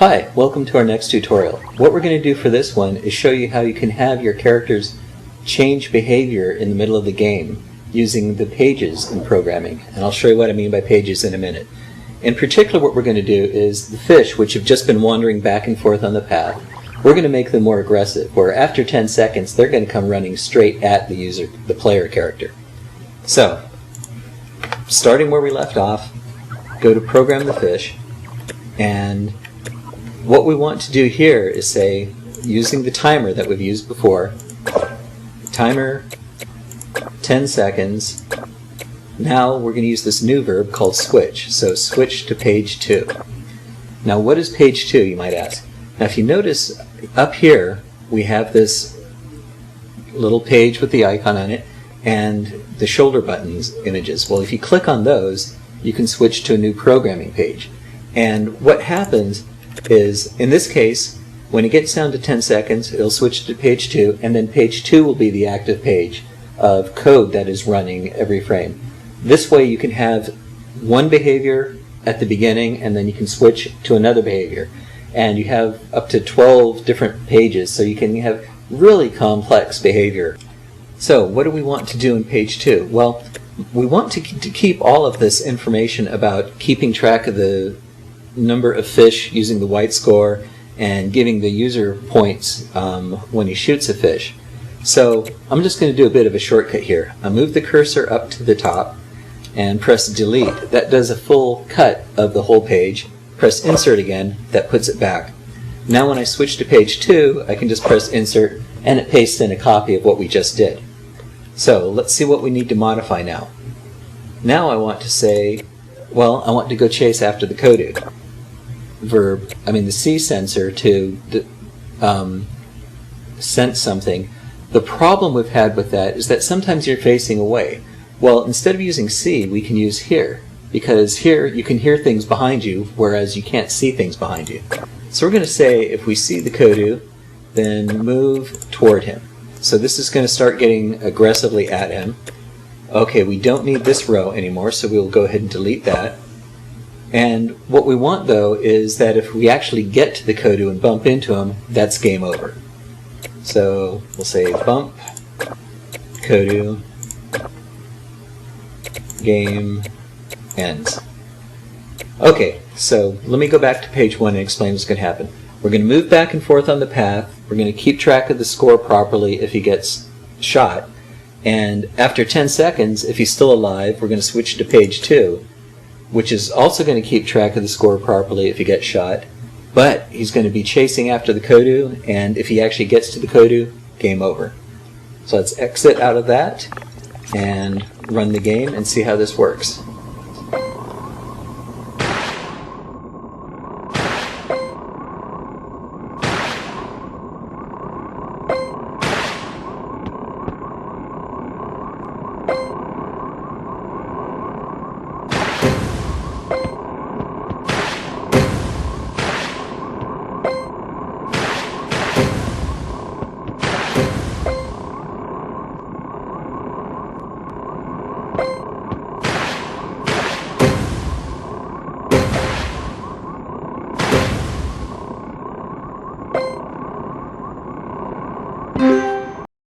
Hi, welcome to our next tutorial. What we're going to do for this one is show you how you can have your characters change behavior in the middle of the game using the pages in programming. And I'll show you what I mean by pages in a minute. In particular, what we're going to do is the fish, which have just been wandering back and forth on the path, we're going to make them more aggressive, where after 10 seconds they're going to come running straight at the player character. So, starting where we left off, go to Program the Fish, and what we want to do here is say, using the timer that we've used before, timer 10 seconds, now we're going to use this new verb called switch, so switch to page 2. Now what is page 2, you might ask? Now if you notice up here we have this little page with the icon on it and the shoulder buttons images. Well, if you click on those, you can switch to a new programming page. And what happens is, in this case, when it gets down to 10 seconds, it'll switch to page 2, and then page 2 will be the active page of code that is running every frame. This way you can have one behavior at the beginning, and then you can switch to another behavior. And you have up to 12 different pages, so you can have really complex behavior. So what do we want to do in page 2? Well, we want to keep all of this information about keeping track of the number of fish using the white score and giving the user points when he shoots a fish. So I'm just going to do a bit of a shortcut here. I'll move the cursor up to the top and press delete. That does a full cut of the whole page. Press insert again, that puts it back. Now when I switch to page 2, I can just press insert and it pastes in a copy of what we just did. So let's see what we need to modify now. Now I want to say, well, I want to go chase after the Kodu verb, the C sensor to sense something. The problem we've had with that is that sometimes you're facing away. Well, instead of using C, we can use here, because here you can hear things behind you, whereas you can't see things behind you. So we're going to say if we see the Kodu, then move toward him. So this is going to start getting aggressively at him. Okay, we don't need this row anymore, so we'll go ahead and delete that. And what we want, though, is that if we actually get to the Kodu and bump into him, that's game over. So we'll say bump, Kodu, game ends. Okay, so let me go back to page 1 and explain what's going to happen. We're going to move back and forth on the path. We're going to keep track of the score properly if he gets shot. And after 10 seconds, if he's still alive, we're going to switch to page 2, which is also going to keep track of the score properly if he gets shot. But he's going to be chasing after the Kodu, and if he actually gets to the Kodu, game over. So let's exit out of that and run the game and see how this works.